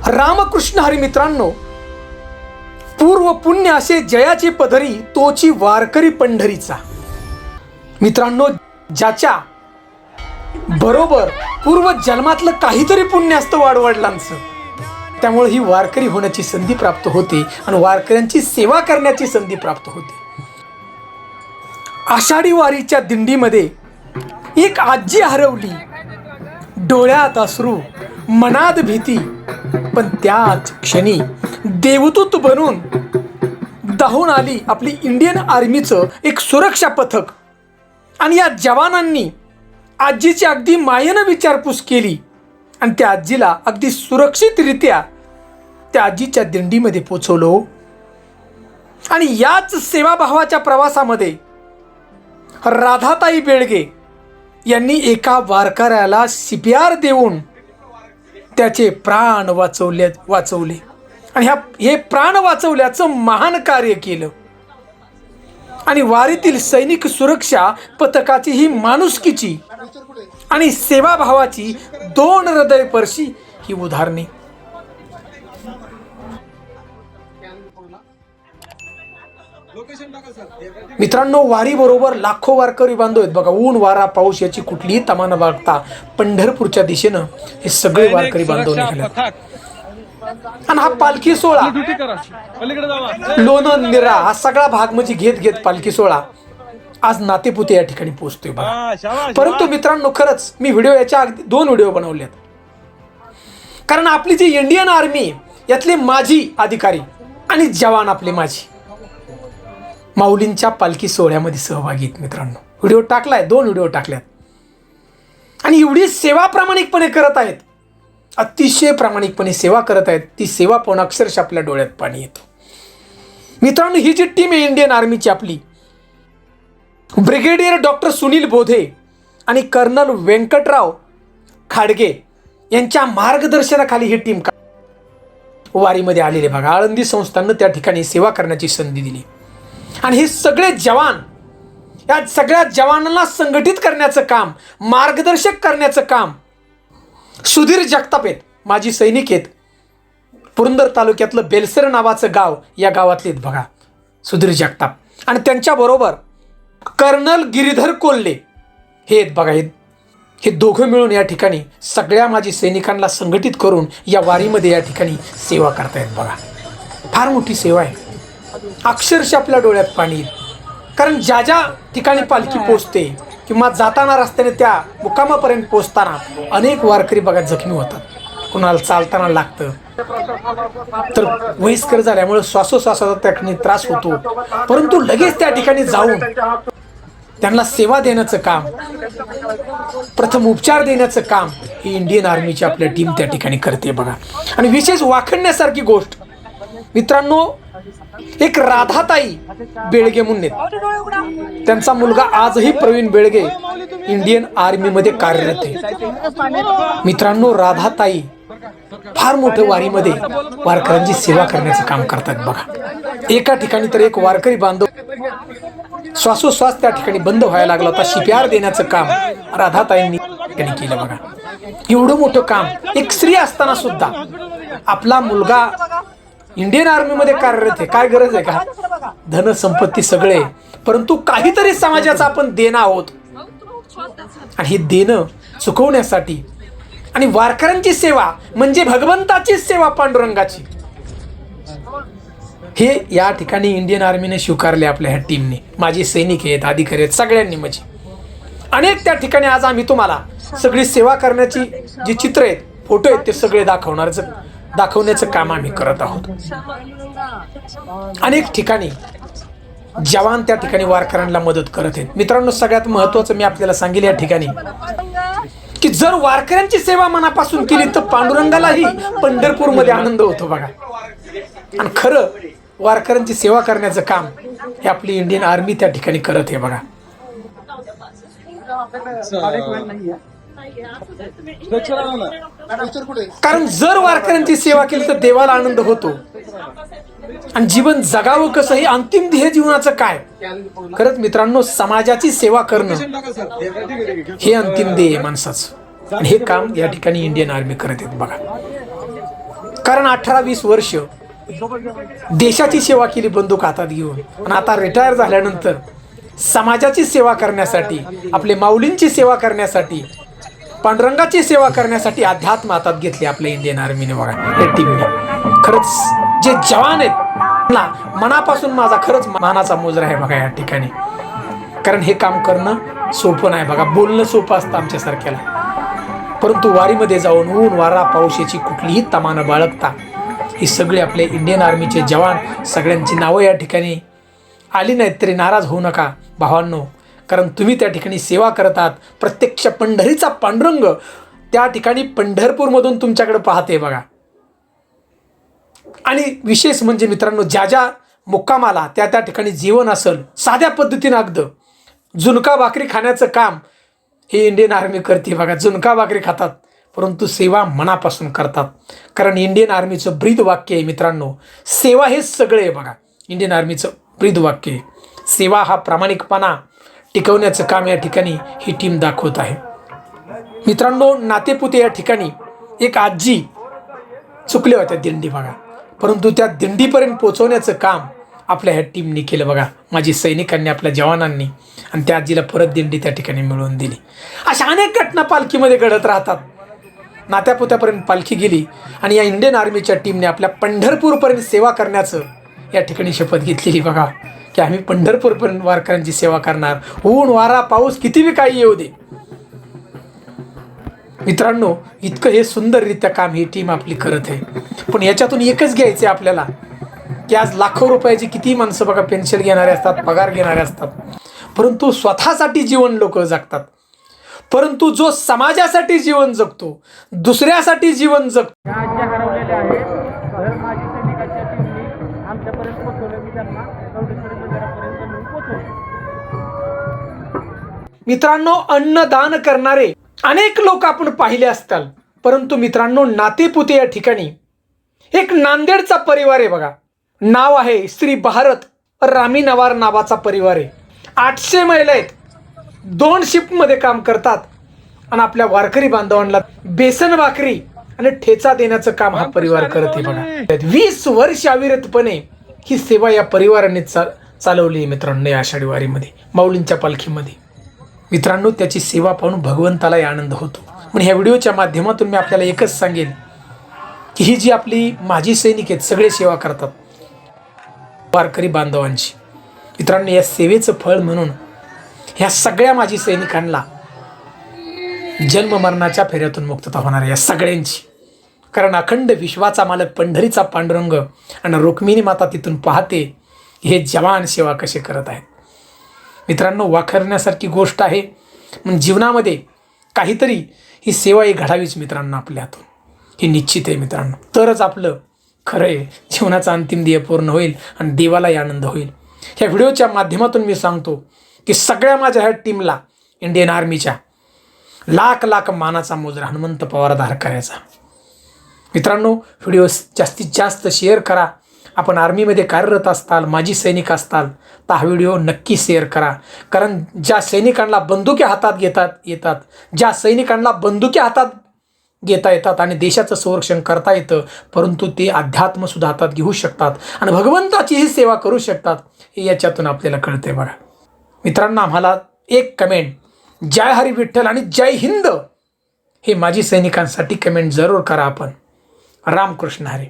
रामकृष्ण हरी मित्रांनो, पूर्व पुण्य असे जयाची पदरी तोची वारकरी पंढरीचा. मित्रांनो, ज्याच्या बरोबर पूर्व जन्मातलं काहीतरी पुण्य असतं वाडवडिलांचं, त्यामुळे ही वारकरी होण्याची संधी प्राप्त होते आणि वारकऱ्यांची सेवा करण्याची संधी प्राप्त होते. आषाढी वारीच्या दिंडीमध्ये एक आजी हरवली, डोळ्यात अश्रू, मनात भीती, पण त्याच क्षणी देवदूत बनून धावून आली आपली इंडियन आर्मीचं एक सुरक्षा पथक. आणि या जवानांनी आजीची अगदी मायेनं विचारपूस केली आणि त्या आजीला अगदी सुरक्षितरित्या त्या आजीच्या दिंडीमध्ये पोचवलो. आणि याच सेवाभावाच्या प्रवासामध्ये राधाताई बेळगे यांनी एका वारकऱ्याला CPR देऊन त्याचे प्राण वाचवले आणि हे प्राण वाचवल्याचं महान कार्य केलं. आणि वारीतील सैनिक सुरक्षा पथकाची ही माणुसकीची आणि सेवाभावाची दोन हृदयस्पर्शी ही उदाहरणे. मित्रांनो, वारी बरोबर लाखो वारकरी बांधव आहेत बघा. ऊन वारा पाऊस याची कुठलीही तमा न बाळगता पंढरपूरच्या दिशेनं हे सगळे वारकरी बांधव निघाले. आणि हा पालखी सोहळा लोणंद निरा हा सगळा भाग म्हणजे घेत पालखी सोहळा आज नातेपुते या ठिकाणी पोहोचतोय बघा. परंतु मित्रांनो, खरंच मी याच्या अगदी 2 व्हिडिओ बनवलेत, कारण आपली जी इंडियन आर्मी यातले माजी अधिकारी आणि जवान आपले माजी माऊलींच्या पालखी सोहळ्यामध्ये सहभागी आहेत. मित्रांनो, व्हिडिओ टाकलाय, 2 व्हिडिओ टाकल्यात आणि एवढी सेवा प्रामाणिकपणे करत आहेत, अतिशय प्रामाणिकपणे सेवा करत आहेत. ती सेवा पाहून अक्षरशः आपल्या डोळ्यात पाणी येतं. मित्रांनो, ही जी टीम आहे इंडियन आर्मीची आपली, ब्रिगेडियर डॉक्टर सुनील बोधे आणि कर्नल व्यंकटराव खाडगे यांच्या मार्गदर्शनाखाली ही टीम वारीमध्ये आलेले बघा. आळंदी संस्थांनं त्या ठिकाणी सेवा करण्याची संधी दिली आणि हे सगळे जवान, या सगळ्या जवानांना संघटित करण्याचं काम, मार्गदर्शक करण्याचं काम सुधीर जगताप आहेत, माजी सैनिक आहेत. पुरंदर तालुक्यातलं बेलसर नावाचं गाव, या गावातले आहेत बघा सुधीर जगताप. आणि त्यांच्याबरोबर कर्नल गिरीधर कोल्हे हे आहेत बघा. हे दोघं मिळून या ठिकाणी सगळ्या माजी सैनिकांना संघटित करून या वारीमध्ये या ठिकाणी सेवा करतायत बघा. फार मोठी सेवा आहे, अक्षरशः आपल्या डोळ्यात पाणी येईल. कारण ज्या ज्या ठिकाणी पालखी पोचते किंवा जाताना रस्त्याने त्या मुक्कामापर्यंत पोचताना अनेक वारकरी बघा जखमी होतात. कुणाला चालताना लागतं, तर वयस्कर झाल्यामुळे श्वासोश्वासाचा त्या ठिकाणी त्रास होतो. परंतु लगेच त्या ठिकाणी जाऊन त्यांना सेवा देण्याचं काम, प्रथम उपचार देण्याचं काम ही इंडियन आर्मीची आपल्या टीम त्या ठिकाणी करते बघा. आणि विशेष वाखणण्यासारखी गोष्ट मित्रांनो, एक राधाताई बेळगे म्हणून आहेत, त्यांचा मुलगा आजही प्रवीण बेळगे इंडियन आर्मीमध्ये कार्यरत आहे. मित्रांनो, राधाताई फार मोठं वारीमध्ये वारकऱ्यांची सेवा करण्याचं काम करतात बघा. एका ठिकाणी तर एक वारकरी बांधव श्वासोश्वास त्या ठिकाणी बंद व्हायला लागला होता, CPR देण्याचं काम राधाताईंनी केलं बघा. एवढं मोठं काम एक स्त्री असताना सुद्धा आपला मुलगा इंडियन आर्मीमध्ये कार्यरत आहे. काय गरज आहे का? धन संपत्ती सगळे, परंतु काहीतरी समाजाचं आपण देणं आहोत आणि हे देणं चुकवण्यासाठी आणि वारकऱ्यांची सेवा म्हणजे भगवंताची सेवा, पांडुरंगाची, हे या ठिकाणी इंडियन आर्मीने स्वीकारले. आपल्या ह्या टीमने माजी सैनिक आहेत, अधिकारी आहेत, सगळ्यांनी म्हणजे अनेक त्या ठिकाणी आज आम्ही तुम्हाला सगळी सेवा करण्याची जी चित्र आहेत, फोटो आहेत, ते सगळे दाखवण्याचं काम आम्ही करत आहोत. अनेक ठिकाणी जवान त्या ठिकाणी वारकऱ्यांना मदत करत आहेत. मित्रांनो, सगळ्यात महत्वाचं मी आपल्याला सांगेल या ठिकाणी की जर वारकऱ्यांची सेवा मनापासून केली तर पांडुरंगालाही पंढरपूरमध्ये आनंद होतो बघा. आणि खरं वारकऱ्यांची सेवा करण्याचं काम हे आपली इंडियन आर्मी त्या ठिकाणी करत आहे बघा. कारण जर वारकऱ्यांची सेवा केली तर देवाला आनंद होतो आणि जीवन जगावं कसं, हे अंतिम ध्येय जीवनाचं काय. खरंच मित्रांनो, समाजाची सेवा करणं हे अंतिम ध्येय माणसाचं. आणि हे काम या ठिकाणी इंडियन आर्मी करत आहेत बघा. कारण 18-20 वर्ष देशाची सेवा केली बंदूक हातात घेऊन, आणि आता रिटायर झाल्यानंतर समाजाची सेवा करण्यासाठी, आपले माऊलींची सेवा करण्यासाठी, पांडुरंगाची सेवा करण्यासाठी अध्यात्म हातात घेतले आपल्या इंडियन आर्मीने बघा. या टीमने खरंच जे जवान आहेत ना, मनापासून माझा खरंच मानाचा मुजरा आहे बघा या ठिकाणी. कारण हे काम करणं सोपं नाही बघा. बोलणं सोपं असतं आमच्यासारख्याला, परंतु वारीमध्ये जाऊन ऊन वारा पावसाची कुठलीही तमा न बाळगता ही सगळे आपले इंडियन आर्मीचे जवान, सगळ्यांची नावं या ठिकाणी आली नाहीत तरी नाराज होऊ नका भावांनो. कारण तुम्ही त्या ठिकाणी सेवा करतात. प्रत्यक्ष पंढरीचा पांडुरंग त्या ठिकाणी पंढरपूरमधून तुमच्याकडे पाहते बघा. आणि विशेष म्हणजे मित्रांनो, ज्या ज्या मुक्कामाला त्या ठिकाणी जेवण असेल, साध्या पद्धतीनं अगदी झुणका भाकरी खाण्याचं काम हे इंडियन आर्मी करते बघा. झुणका भाकरी खातात, परंतु सेवा मनापासून करतात. कारण इंडियन आर्मीचं ब्रीद वाक्य आहे मित्रांनो, सेवा हे सगळे आहे बघा. इंडियन आर्मीचं ब्रीद वाक्य आहे सेवा. हा प्रामाणिकपणा टिकवण्याचं काम या ठिकाणी ही टीम दाखवत आहे मित्रांनो. नातेपुते या ठिकाणी एक आजी चुकल्या होत्या दिंडी बघा, परंतु त्या दिंडीपर्यंत पोहोचवण्याचं काम आपल्या ह्या टीमने केलं बघा. माझी सैनिकांनी, आपल्या जवानांनी, आणि त्या आजीला परत दिंडी त्या ठिकाणी मिळवून दिली. अशा अनेक घटना पालखीमध्ये घडत राहतात. नात्यापुत्यापर्यंत पालखी गेली आणि या इंडियन आर्मीच्या टीमने आपल्या पंढरपूरपर्यंत सेवा करण्याचं या ठिकाणी शपथ घेतलेली बघा, की आम्ही पंढरपूरपर्यंत वारकऱ्यांची सेवा करणार. ऊन वारा पाऊस किती बी काही येऊ दे मित्रांनो. इतकं हे सुंदररित्या काम ही टीम आपली करत आहे. पण याच्यातून एकच घ्यायचं आहे आपल्याला, की आज लाखो रुपयाची किती माणसं बघा पेन्शन घेणारे असतात, पगार घेणारे असतात, परंतु स्वतःसाठी जीवन लोक जगतात. परंतु जो समाजासाठी जीवन जगतो, दुसऱ्यासाठी जीवन जगतो, मित्रांनो, अन्नदान करणारे अनेक लोक आपण पाहिले असतात. परंतु मित्रांनो, नातेपुते या ठिकाणी एक नांदेडचा परिवार आहे बघा. नाव आहे श्री भारत रामी नवार नावाचा परिवार आहे. 800 महिला आहेत, 2 शिफ्टमध्ये काम करतात आणि आपल्या वारकरी बांधवांना बेसन भाकरी आणि ठेचा देण्याचं काम हा परिवार करते बघा. 20 वर्ष अविरतपणे ही सेवा या परिवाराने चालवली मित्रांनो. या आषाढी वारीमध्ये, माऊलींच्या पालखीमध्ये मित्रांनो, त्याची सेवा पाहून भगवंतालाही आनंद होतो. पण ह्या व्हिडिओच्या माध्यमातून मी आपल्याला एकच सांगेन, की ही जी आपली माजी सैनिक आहेत, सगळे सेवा करतात वारकरी बांधवांची. मित्रांनो, या सेवेचं फळ म्हणून ह्या सगळ्या माजी सैनिकांना जन्म मरणाच्या फेऱ्यातून मुक्तता होणार आहे या सगळ्यांची. कारण अखंड विश्वाचा मालक पंढरीचा पांडुरंग आणि रुक्मिणी माता तिथून पाहते हे जवान सेवा कसे करत आहेत. मित्रांनो, वाखरण्यासारखी गोष्ट आहे. मग जीवनामध्ये काहीतरी ही सेवा ही घडावीच मित्रांनो आपल्या हातून, हे निश्चित आहे मित्रांनो. तरच आपलं खरं आहे जीवनाचा अंतिम ध्येय पूर्ण होईल आणि देवालाही आनंद होईल. ह्या व्हिडिओच्या माध्यमातून मी सांगतो की सगळ्या माझ्या ह्या टीमला, इंडियन आर्मीच्या, लाख लाख मानाचा मुजरा हनुमंत पवार करायचा. मित्रांनो, व्हिडिओ जास्तीत जास्त शेअर करा. आपण आर्मीमध्ये कार्यरत असताल, माजी सैनिक असताल, तर हा व्हिडिओ नक्की शेअर करा. कारण ज्या सैनिकांना बंदुके हातात येतात, ज्या सैनिकांना बंदुके हातात घेता येतात आणि देशाचं संरक्षण करता येतं, परंतु ते अध्यात्मसुद्धा हातात घेऊ शकतात आणि भगवंताचीही सेवा करू शकतात, हे याच्यातून आपल्याला कळते बघा. मित्रांनो, आम्हाला एक कमेंट जय हरी विठ्ठल आणि जय हिंद हे माजी सैनिकांसाठी कमेंट जरूर करा. आपण रामकृष्ण हरी.